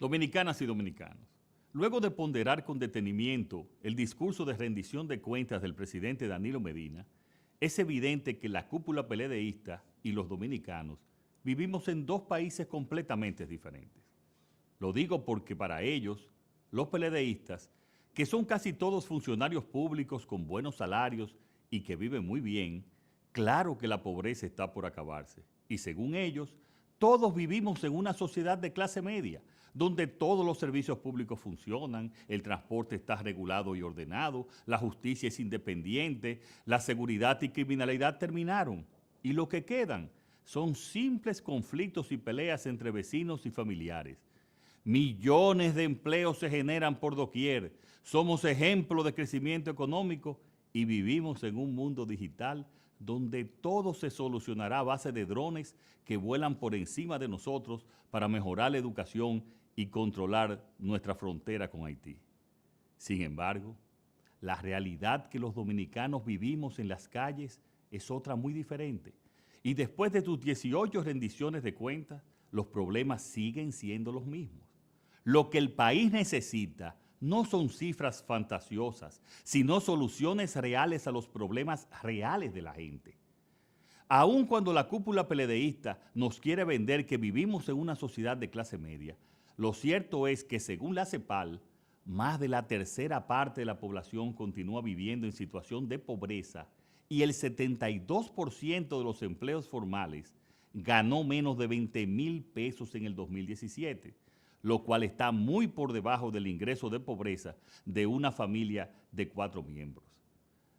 Dominicanas y dominicanos, luego de ponderar con detenimiento el discurso de rendición de cuentas del presidente Danilo Medina, es evidente que la cúpula PLDista y los dominicanos vivimos en dos países completamente diferentes. Lo digo porque para ellos, los PLDistas, que son casi todos funcionarios públicos con buenos salarios y que viven muy bien, claro que la pobreza está por acabarse. Y según ellos, todos vivimos en una sociedad de clase media, donde todos los servicios públicos funcionan, el transporte está regulado y ordenado, la justicia es independiente, la seguridad y criminalidad terminaron. Y lo que quedan son simples conflictos y peleas entre vecinos y familiares. Millones de empleos se generan por doquier, somos ejemplo de crecimiento económico y vivimos en un mundo digital donde todo se solucionará a base de drones que vuelan por encima de nosotros para mejorar la educación y controlar nuestra frontera con Haití. Sin embargo, la realidad que los dominicanos vivimos en las calles es otra muy diferente. Y después de tus 18 rendiciones de cuentas, los problemas siguen siendo los mismos. Lo que el país necesita no son cifras fantasiosas, sino soluciones reales a los problemas reales de la gente. Aun cuando la cúpula PLDista nos quiere vender que vivimos en una sociedad de clase media, lo cierto es que según la CEPAL, más de la tercera parte de la población continúa viviendo en situación de pobreza y el 72% de los empleos formales ganó menos de 20,000 pesos en el 2017, lo cual está muy por debajo del ingreso de pobreza de una familia de 4 miembros.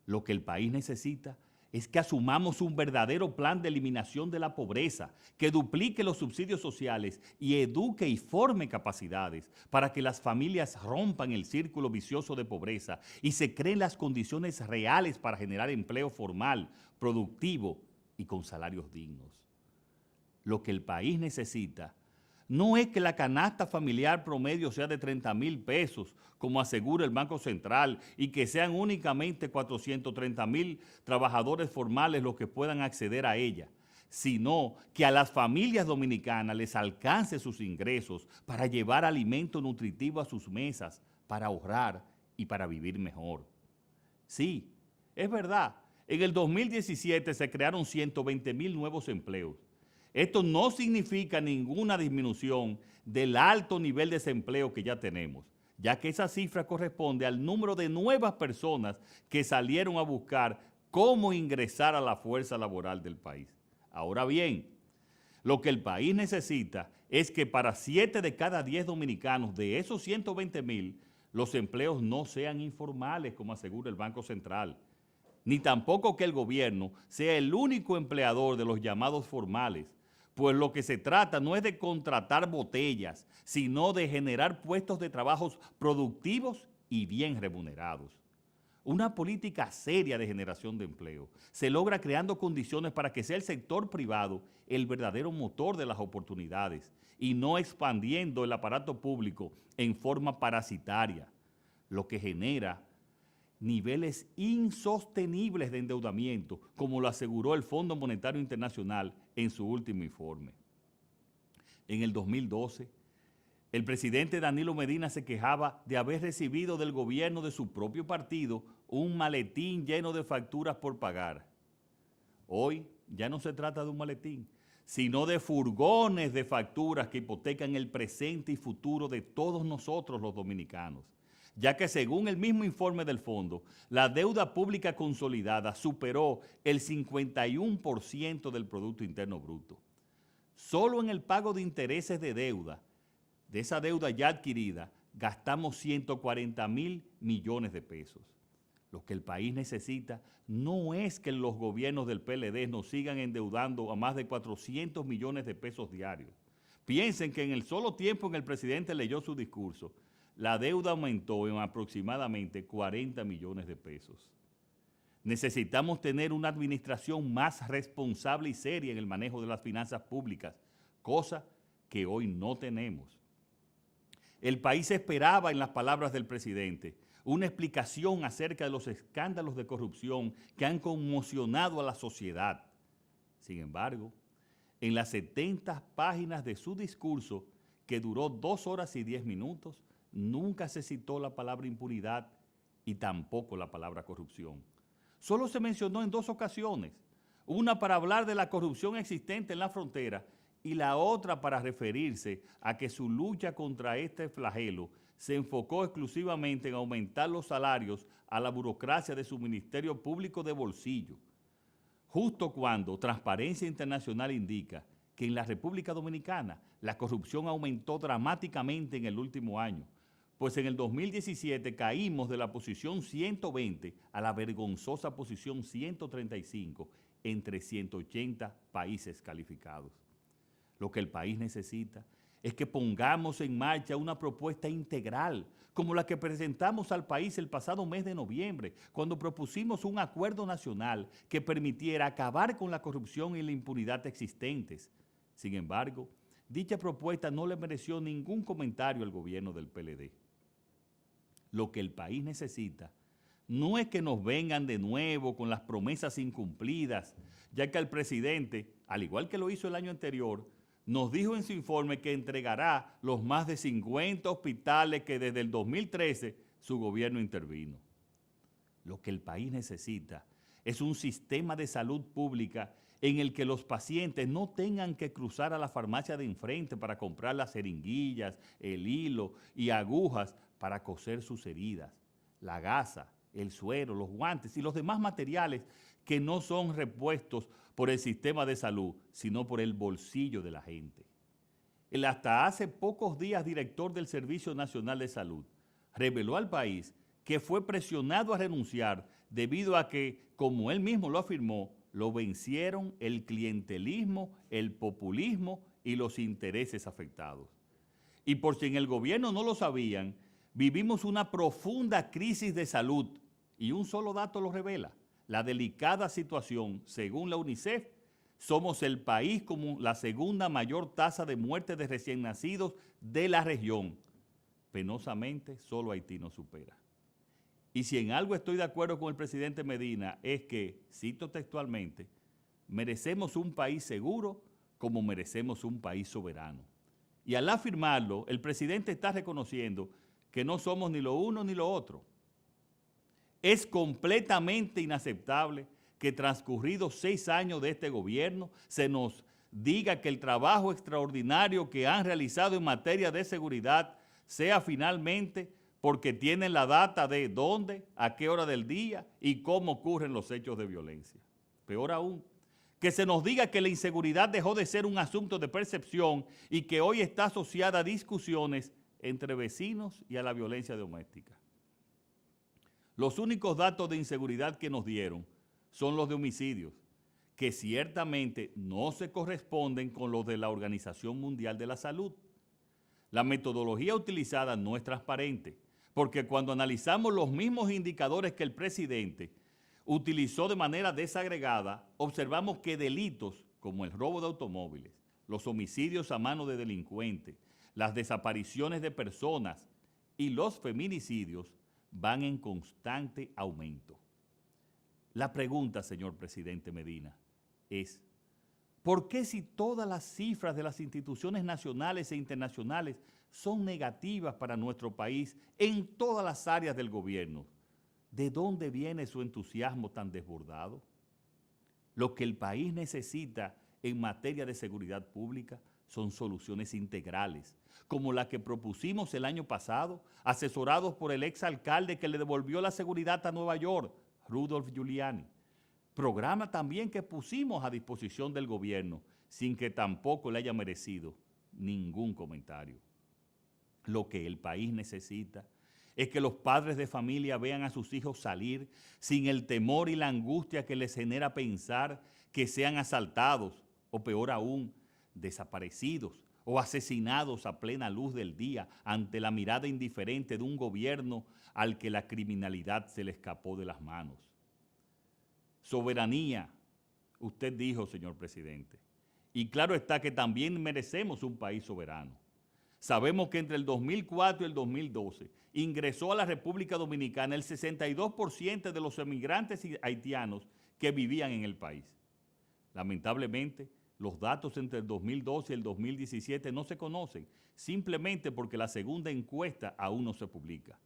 Lo que el país necesita es que asumamos un verdadero plan de eliminación de la pobreza, que duplique los subsidios sociales y eduque y forme capacidades para que las familias rompan el círculo vicioso de pobreza y se creen las condiciones reales para generar empleo formal, productivo y con salarios dignos. Lo que el país necesita no es que la canasta familiar promedio sea de 30,000 pesos, como asegura el Banco Central, y que sean únicamente 430,000 trabajadores formales los que puedan acceder a ella, sino que a las familias dominicanas les alcance sus ingresos para llevar alimento nutritivo a sus mesas, para ahorrar y para vivir mejor. Sí, es verdad, en el 2017 se crearon 120,000 nuevos empleos. Esto no significa ninguna disminución del alto nivel de desempleo que ya tenemos, ya que esa cifra corresponde al número de nuevas personas que salieron a buscar cómo ingresar a la fuerza laboral del país. Ahora bien, lo que el país necesita es que para 7 de cada 10 dominicanos de esos 120,000, los empleos no sean informales, como asegura el Banco Central, ni tampoco que el gobierno sea el único empleador de los llamados formales, pues lo que se trata no es de contratar botellas, sino de generar puestos de trabajos productivos y bien remunerados. Una política seria de generación de empleo se logra creando condiciones para que sea el sector privado el verdadero motor de las oportunidades y no expandiendo el aparato público en forma parasitaria, lo que genera niveles insostenibles de endeudamiento, como lo aseguró el Fondo Monetario Internacional en su último informe. En el 2012, el presidente Danilo Medina se quejaba de haber recibido del gobierno de su propio partido un maletín lleno de facturas por pagar. Hoy ya no se trata de un maletín, sino de furgones de facturas que hipotecan el presente y futuro de todos nosotros los dominicanos, ya que según el mismo informe del fondo, la deuda pública consolidada superó el 51% del Producto Interno Bruto. Solo en el pago de intereses de deuda, de esa deuda ya adquirida, gastamos 140,000 millones de pesos. Lo que el país necesita no es que los gobiernos del PLD nos sigan endeudando a más de 400 millones de pesos diarios. Piensen que en el solo tiempo en que el presidente leyó su discurso, la deuda aumentó en aproximadamente 40 millones de pesos. Necesitamos tener una administración más responsable y seria en el manejo de las finanzas públicas, cosa que hoy no tenemos. El país esperaba, en las palabras del presidente, una explicación acerca de los escándalos de corrupción que han conmocionado a la sociedad. Sin embargo, en las 70 páginas de su discurso, que duró 2 horas y 10 minutos, nunca se citó la palabra impunidad y tampoco la palabra corrupción. Solo se mencionó en 2 ocasiones, una para hablar de la corrupción existente en la frontera y la otra para referirse a que su lucha contra este flagelo se enfocó exclusivamente en aumentar los salarios a la burocracia de su Ministerio Público de bolsillo, justo cuando Transparencia Internacional indica que en la República Dominicana la corrupción aumentó dramáticamente en el último año, pues en el 2017 caímos de la posición 120 a la vergonzosa posición 135 entre 180 países calificados. Lo que el país necesita es que pongamos en marcha una propuesta integral, como la que presentamos al país el pasado mes de noviembre, cuando propusimos un acuerdo nacional que permitiera acabar con la corrupción y la impunidad existentes. Sin embargo, dicha propuesta no le mereció ningún comentario al gobierno del PLD. Lo que el país necesita no es que nos vengan de nuevo con las promesas incumplidas, ya que el presidente, al igual que lo hizo el año anterior, nos dijo en su informe que entregará los más de 50 hospitales que desde el 2013 su gobierno intervino. Lo que el país necesita es un sistema de salud pública en el que los pacientes no tengan que cruzar a la farmacia de enfrente para comprar las jeringuillas, el hilo y agujas para coser sus heridas, la gasa, el suero, los guantes y los demás materiales que no son repuestos por el sistema de salud, sino por el bolsillo de la gente. El hasta hace pocos días director del Servicio Nacional de Salud reveló al país que fue presionado a renunciar debido a que, como él mismo lo afirmó, lo vencieron el clientelismo, el populismo y los intereses afectados. Y por si en el gobierno no lo sabían, vivimos una profunda crisis de salud y un solo dato lo revela: la delicada situación. Según la UNICEF, somos el país con la segunda mayor tasa de muerte de recién nacidos de la región. Penosamente, solo Haití nos supera. Y si en algo estoy de acuerdo con el presidente Medina es que, cito textualmente, merecemos un país seguro como merecemos un país soberano. Y al afirmarlo, el presidente está reconociendo que no somos ni lo uno ni lo otro. Es completamente inaceptable que transcurridos 6 años de este gobierno se nos diga que el trabajo extraordinario que han realizado en materia de seguridad sea finalmente porque tienen la data de dónde, a qué hora del día y cómo ocurren los hechos de violencia. Peor aún, que se nos diga que la inseguridad dejó de ser un asunto de percepción y que hoy está asociada a discusiones entre vecinos y a la violencia doméstica. Los únicos datos de inseguridad que nos dieron son los de homicidios, que ciertamente no se corresponden con los de la Organización Mundial de la Salud. La metodología utilizada no es transparente, porque cuando analizamos los mismos indicadores que el presidente utilizó de manera desagregada, observamos que delitos como el robo de automóviles, los homicidios a mano de delincuentes, las desapariciones de personas y los feminicidios van en constante aumento. La pregunta, señor presidente Medina, es: ¿por qué si todas las cifras de las instituciones nacionales e internacionales son negativas para nuestro país en todas las áreas del gobierno, de dónde viene su entusiasmo tan desbordado? Lo que el país necesita en materia de seguridad pública son soluciones integrales, como la que propusimos el año pasado, asesorados por el exalcalde que le devolvió la seguridad a Nueva York, Rudolph Giuliani. Programa también que pusimos a disposición del gobierno, sin que tampoco le haya merecido ningún comentario. Lo que el país necesita es que los padres de familia vean a sus hijos salir sin el temor y la angustia que les genera pensar que sean asaltados o, peor aún, desaparecidos o asesinados a plena luz del día ante la mirada indiferente de un gobierno al que la criminalidad se le escapó de las manos. Soberanía, usted dijo, señor presidente, y claro está que también merecemos un país soberano. Sabemos que entre el 2004 y el 2012 ingresó a la República Dominicana el 62% de los emigrantes haitianos que vivían en el país. Lamentablemente, Los datos entre el 2012 y el 2017 no se conocen, simplemente porque la segunda encuesta aún no se publica.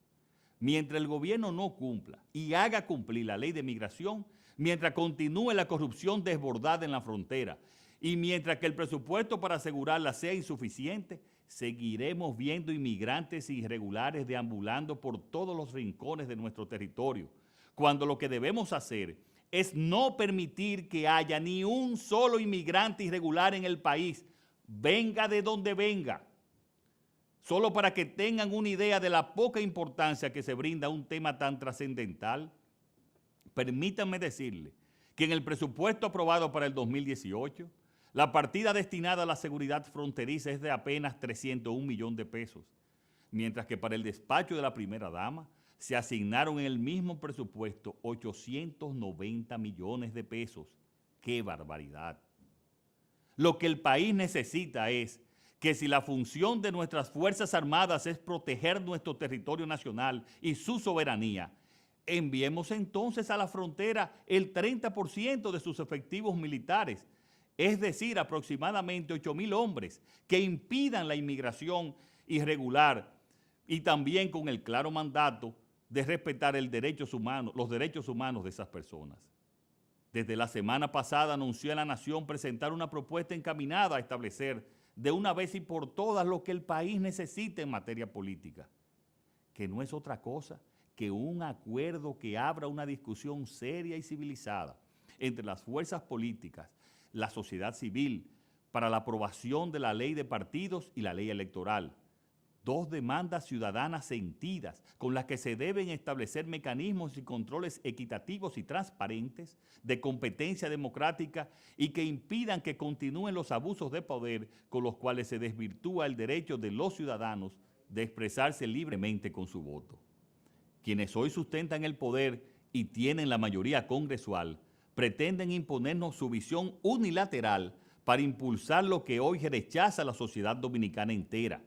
Mientras el gobierno no cumpla y haga cumplir la ley de migración, mientras continúe la corrupción desbordada en la frontera y mientras que el presupuesto para asegurarla sea insuficiente, seguiremos viendo inmigrantes irregulares deambulando por todos los rincones de nuestro territorio, cuando lo que debemos hacer es no permitir que haya ni un solo inmigrante irregular en el país, venga de donde venga. Solo para que tengan una idea de la poca importancia que se brinda a un tema tan trascendental, permítanme decirle que en el presupuesto aprobado para el 2018, la partida destinada a la seguridad fronteriza es de apenas 301 millones de pesos, mientras que para el despacho de la primera dama se asignaron en el mismo presupuesto 890 millones de pesos. ¡Qué barbaridad! Lo que el país necesita es que si la función de nuestras Fuerzas Armadas es proteger nuestro territorio nacional y su soberanía, enviemos entonces a la frontera el 30% de sus efectivos militares, es decir, aproximadamente 8,000 hombres que impidan la inmigración irregular y también con el claro mandato de respetar los derechos humanos de esas personas. Desde la semana pasada anunció a la Nación presentar una propuesta encaminada a establecer de una vez y por todas lo que el país necesita en materia política, que no es otra cosa que un acuerdo que abra una discusión seria y civilizada entre las fuerzas políticas, la sociedad civil, para la aprobación de la ley de partidos y la ley electoral. Dos demandas ciudadanas sentidas con las que se deben establecer mecanismos y controles equitativos y transparentes de competencia democrática y que impidan que continúen los abusos de poder con los cuales se desvirtúa el derecho de los ciudadanos de expresarse libremente con su voto. Quienes hoy sustentan el poder y tienen la mayoría congresual pretenden imponernos su visión unilateral para impulsar lo que hoy rechaza la sociedad dominicana entera,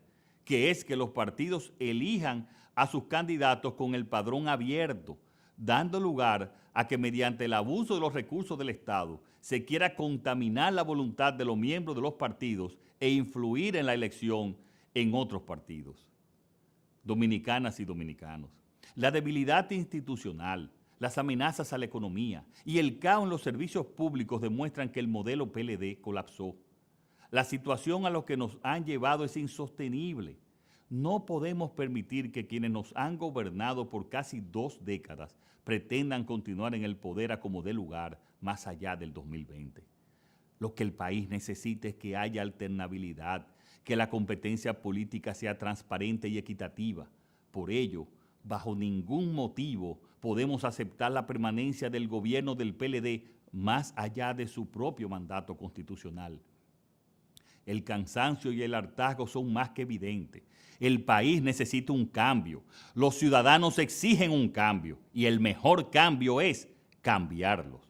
que es que los partidos elijan a sus candidatos con el padrón abierto, dando lugar a que mediante el abuso de los recursos del Estado se quiera contaminar la voluntad de los miembros de los partidos e influir en la elección en otros partidos. Dominicanas y dominicanos, la debilidad institucional, las amenazas a la economía y el caos en los servicios públicos demuestran que el modelo PLD colapsó. La situación a lo que nos han llevado es insostenible. No podemos permitir que quienes nos han gobernado por casi 2 décadas pretendan continuar en el poder a como dé lugar más allá del 2020. Lo que el país necesita es que haya alternabilidad, que la competencia política sea transparente y equitativa. Por ello, bajo ningún motivo podemos aceptar la permanencia del gobierno del PLD más allá de su propio mandato constitucional. El cansancio y el hartazgo son más que evidentes. El país necesita un cambio. Los ciudadanos exigen un cambio y el mejor cambio es cambiarlos.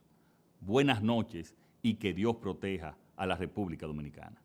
Buenas noches y que Dios proteja a la República Dominicana.